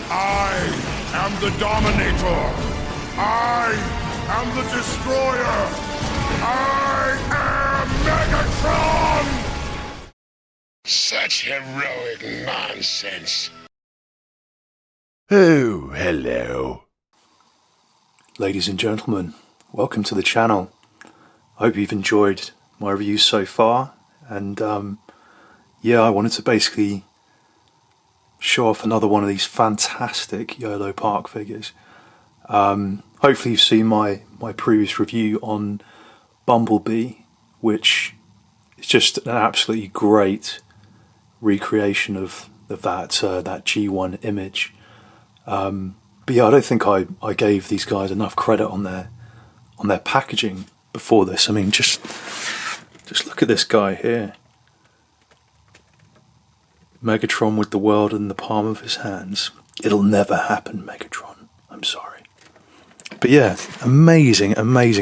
I am the Dominator. I am the Destroyer. I am Megatron! Such heroic nonsense. Oh, hello. Ladies and gentlemen, welcome to the channel. I hope you've enjoyed my reviews so far, and yeah, I wanted to basically show off another one of these fantastic Yolopark figures. Hopefully you've seen my previous review on Bumblebee, which is just an absolutely great recreation of that G1 image. But yeah, I don't think I gave these guys enough credit on their packaging before this. I mean, just look at this guy here. Megatron with the world in the palm of his hands. It'll never happen, Megatron. I'm sorry. But yeah, amazing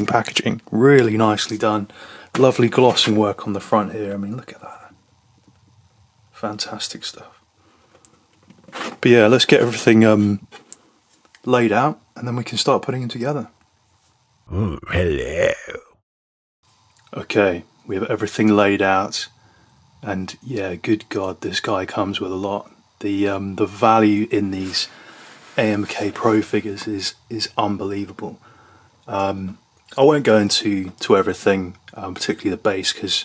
packaging. Really nicely done. Lovely glossing work on the front here. I mean, look at that. Fantastic stuff. But yeah, let's get everything laid out, and then we can start putting them together. Ooh, hello. Okay, we have everything laid out, and yeah, good God, this guy comes with a lot. The value in these AMK Pro figures is unbelievable. I won't go into everything, particularly the base, because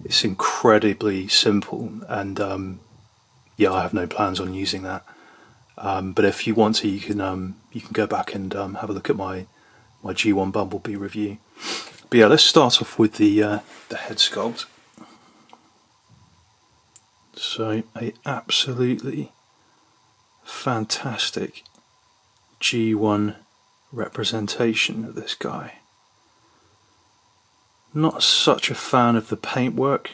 it's incredibly simple, and yeah, I have no plans on using that. But if you want to, you can go back and have a look at my G1 Bumblebee review. But yeah, let's start off with the head sculpt. So a absolutely fantastic G1 representation of this guy. Not such a fan of the paintwork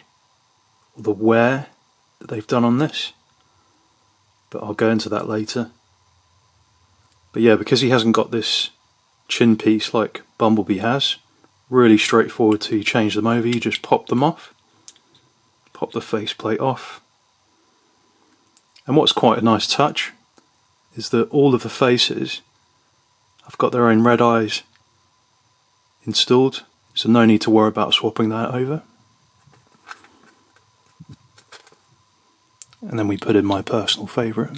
or the wear that they've done on this, but I'll go into that later. But yeah, because he hasn't got this chin piece like Bumblebee has, really straightforward to change them over. You just pop them off, pop the faceplate off. And what's quite a nice touch is that all of the faces have got their own red eyes installed, so no need to worry about swapping that over. And then we put in my personal favourite.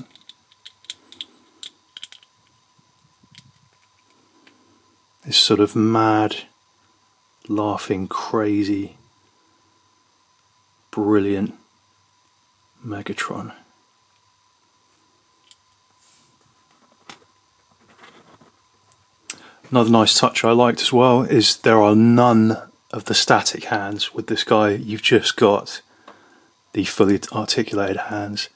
This sort of mad, laughing, crazy, brilliant Megatron. Another nice touch I liked as well is there are none of the static hands with this guy. You've just got the fully articulated hands,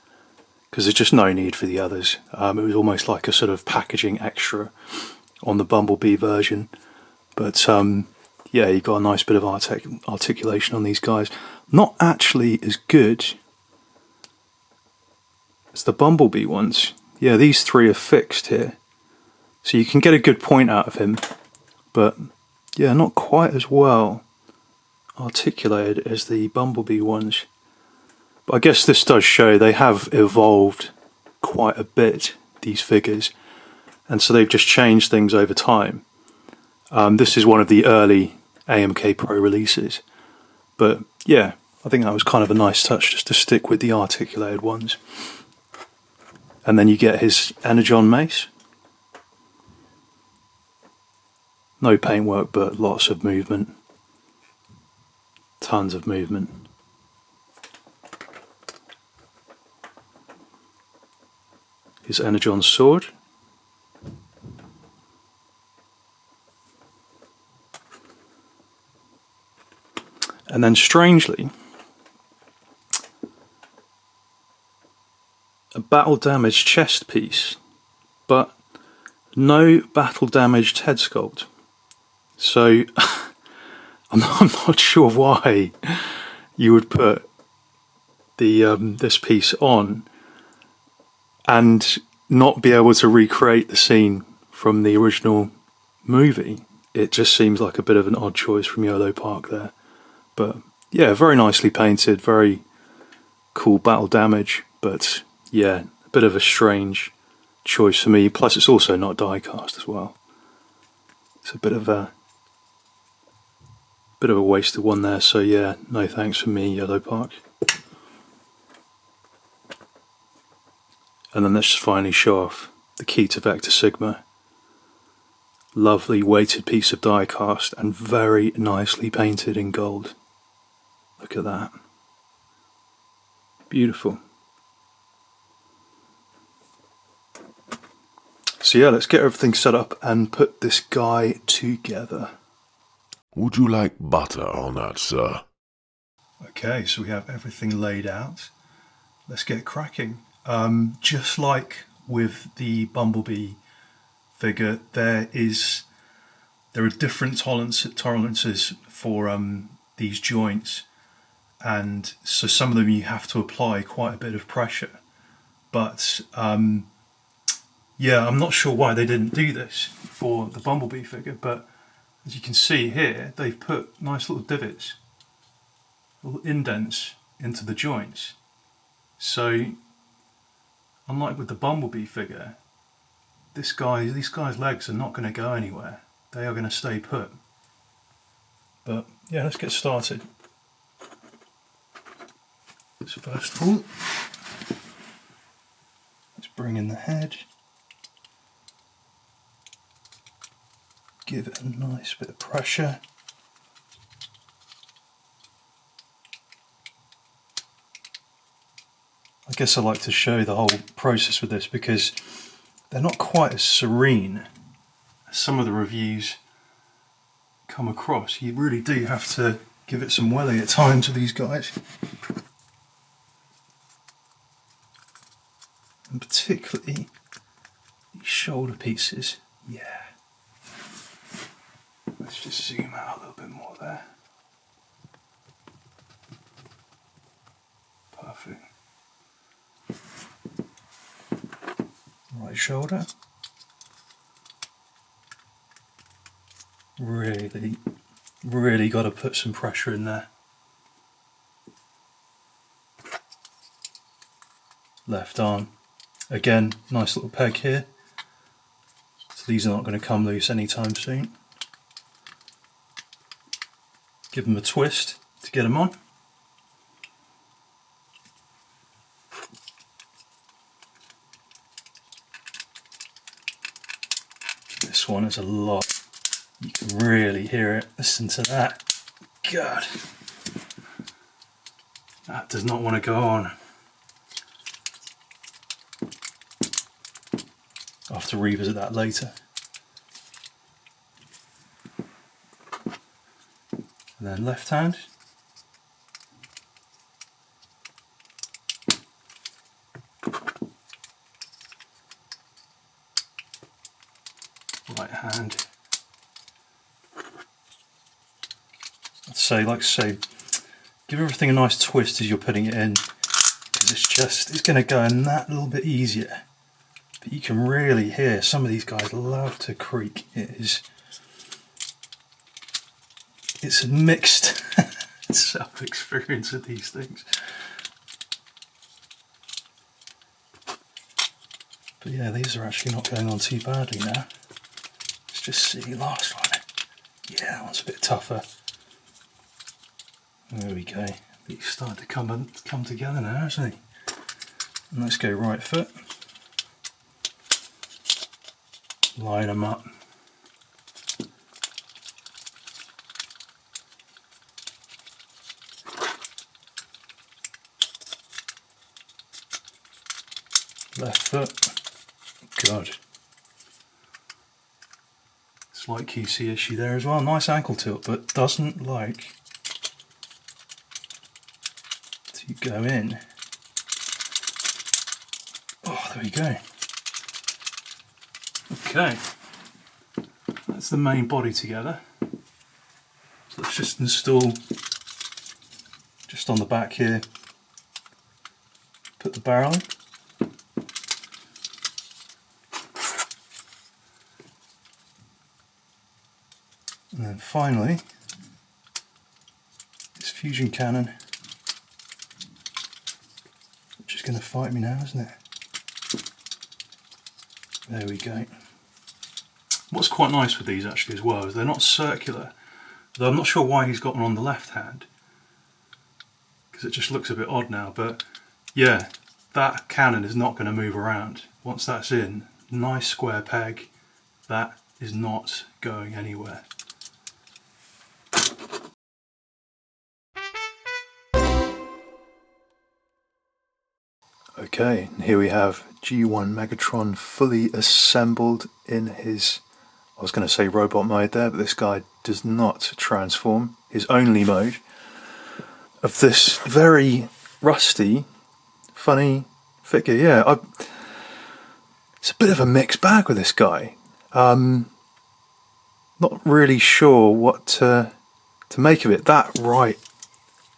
because there's just no need for the others. It was almost like a sort of packaging extra on the Bumblebee version. But yeah, you've got a nice bit of articulation on these guys. Not actually as good as the Bumblebee ones. Yeah, these three are fixed here, so you can get a good point out of him, but yeah, not quite as well articulated as the Bumblebee ones. But I guess this does show they have evolved quite a bit, these figures, and so they've just changed things over time. This is one of the early AMK Pro releases, but yeah, I think that was kind of a nice touch just to stick with the articulated ones. And then you get his Energon mace. No paintwork, but lots of movement. Tons of movement. His Energon sword. And then strangely, a battle damaged chest piece, but no battle damaged head sculpt. So I'm not sure why you would put the this piece on and not be able to recreate the scene from the original movie. It just seems like a bit of an odd choice from Yolopark there. But yeah, very nicely painted, very cool battle damage, but yeah, a bit of a strange choice for me. Plus, it's also not die cast as well. It's a bit of a wasted one there. So yeah, no thanks for me, Yolopark. And then let's just finally show off the key to Vector Sigma. Lovely weighted piece of die cast and very nicely painted in gold. Look at that. Beautiful. So yeah, let's get everything set up and put this guy together. Would you like butter on that, sir? Okay, so we have everything laid out. Let's get cracking. Just like with the Bumblebee figure, there are different tolerances for these joints, and so some of them you have to apply quite a bit of pressure. But yeah, I'm not sure why they didn't do this for the Bumblebee figure, but as you can see here, they've put nice little divots, little indents into the joints. So unlike with the Bumblebee figure, these guy's legs are not going to go anywhere. They are going to stay put. But yeah, let's get started. So first of all, let's bring in the head. Give it a nice bit of pressure. I guess I like to show the whole process with this because they're not quite as serene as some of the reviews come across. You really do have to give it some welly at times with these guys. And particularly these shoulder pieces. Yeah. Let's just zoom out a little bit more there. Perfect. Right shoulder. Really got to put some pressure in there. Left arm. Again, nice little peg here. So these are not going to come loose anytime soon. Give them a twist to get them on. This one is a lot. You can really hear it. Listen to that. God. That does not want to go on. I'll have to revisit that later. And then left hand. Right hand. Like I say, give everything a nice twist as you're putting it in, because it's going to go in that little bit easier. But you can really hear some of these guys love to creak. It's a mixed self-experience with these things. But yeah, these are actually not going on too badly now. Let's just see the last one. Yeah, that one's a bit tougher. There we go. He's starting to come together now, hasn't he? And let's go right foot. Line them up. Left foot. God. Slight QC issue there as well. Nice ankle tilt, but doesn't like to go in. Oh, there we go. Okay, that's the main body together. So let's just install, just on the back here, put the barrel in. And then finally, this fusion cannon, which is going to fight me now, isn't it? There we go. What's quite nice with these actually as well is they're not circular, though I'm not sure why he's got one on the left hand, because it just looks a bit odd now, but yeah, that cannon is not going to move around. Once that's in, nice square peg, that is not going anywhere. Okay, and here we have G1 Megatron fully assembled in his, I was going to say robot mode there, but this guy does not transform. His only mode of this very rusty, funny figure. Yeah, it's a bit of a mixed bag with this guy. Not really sure what to make of it. That right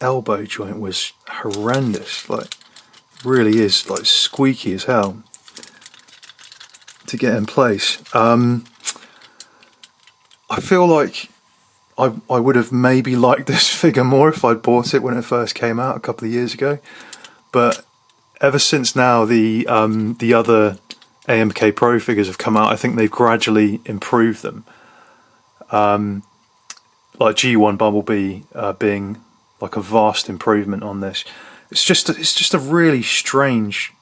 elbow joint was horrendous. Like, really is like squeaky as hell to get in place. I feel like I would have maybe liked this figure more if I'd bought it when it first came out a couple of years ago, but ever since now the other AMK Pro figures have come out, I think they've gradually improved them. Like G1 Bumblebee being like a vast improvement on this. It's just a really strange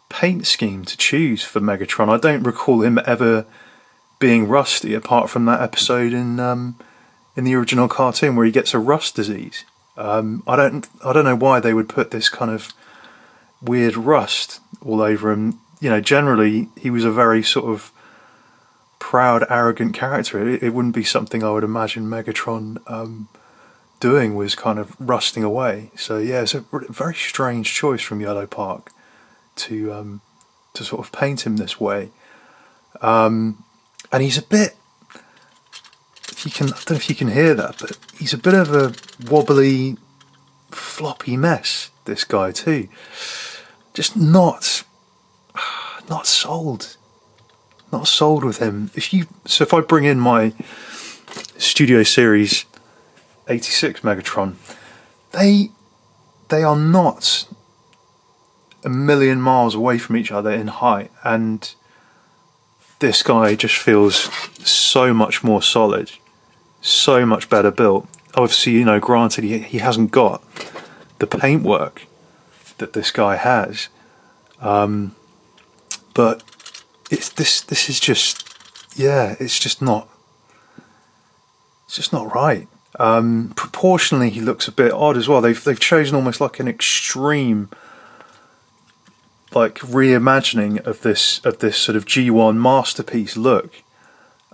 paint scheme to choose for Megatron. I don't recall him ever being rusty, apart from that episode in the original cartoon where he gets a rust disease. I don't know why they would put this kind of weird rust all over him. You know, generally he was a very sort of proud, arrogant character. It wouldn't be something I would imagine Megatron doing, was kind of rusting away. So yeah, it's a very strange choice from Yolopark to sort of paint him this way. And he's a bit, I don't know if you can hear that, but he's a bit of a wobbly, floppy mess, this guy too. Just not sold. Not sold with him. If I bring in my Studio Series 86 Megatron, they are not a million miles away from each other in height, and this guy just feels so much more solid, so much better built. Obviously, you know, granted he hasn't got the paintwork that this guy has, but this is just, yeah, it's just not right. Proportionally, he looks a bit odd as well. They've chosen almost like an extreme, like reimagining of this sort of G1 masterpiece look.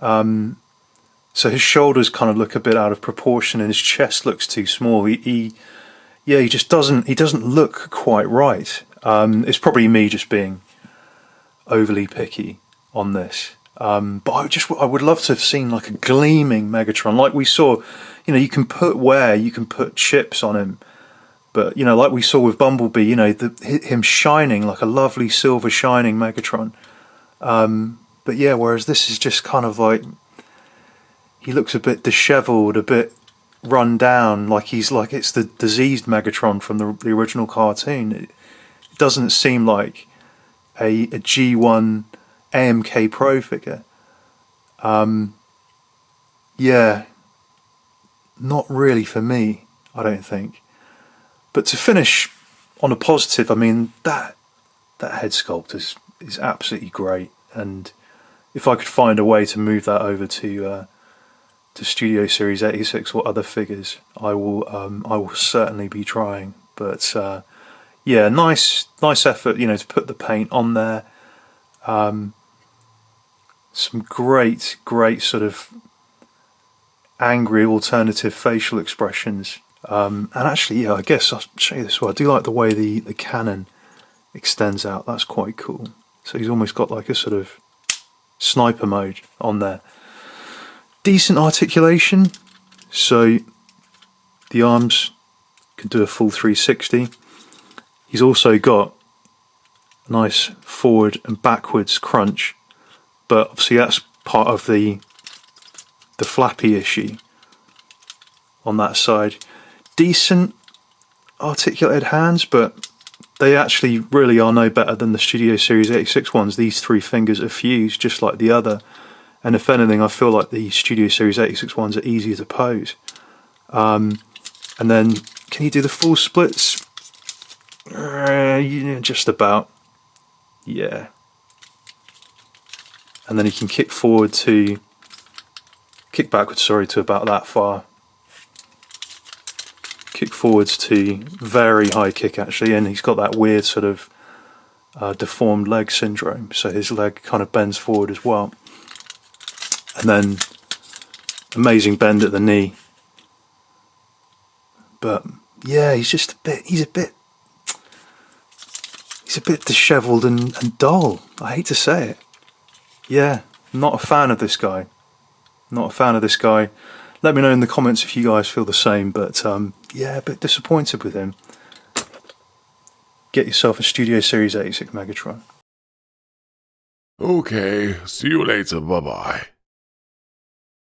So his shoulders kind of look a bit out of proportion, and his chest looks too small. He just doesn't look quite right. It's probably me just being overly picky on this. But I would love to have seen like a gleaming Megatron, like we saw. You know, you can put chips on him, but you know, like we saw with Bumblebee, you know, him shining like a lovely silver shining Megatron. But yeah, whereas this is just kind of like, he looks a bit dishevelled, a bit run down, like it's the diseased Megatron from the original cartoon. It doesn't seem like a G1 AMK Pro figure. Yeah, not really for me, I don't think. But to finish on a positive, I mean, that head sculpt is absolutely great, and if I could find a way to move that over to Studio Series 86 or other figures, I will certainly be trying. But yeah, nice effort, you know, to put the paint on there. Some great sort of angry alternative facial expressions. And actually, yeah, I guess I'll show you this one. I do like the way the cannon extends out. That's quite cool. So he's almost got like a sort of sniper mode on there. Decent articulation. So the arms can do a full 360. He's also got a nice forward and backwards crunch, but obviously that's part of the flappy issue on that side. Decent articulated hands, but they actually really are no better than the Studio Series 86 ones. These three fingers are fused just like the other. And if anything, I feel like the Studio Series 86 ones are easier to pose. And then, can you do the full splits? Just about. Yeah. And then you can kick backwards, sorry, to about that far. Kick forwards to very high kick actually, and he's got that weird sort of deformed leg syndrome, so his leg kind of bends forward as well. And then amazing bend at the knee. But yeah, he's a bit dishevelled and dull. I hate to say it. Yeah, not a fan of this guy. Not a fan of this guy. Let me know in the comments if you guys feel the same, but yeah, a bit disappointed with him. Get yourself a Studio Series 86 Megatron. Okay, see you later, bye-bye.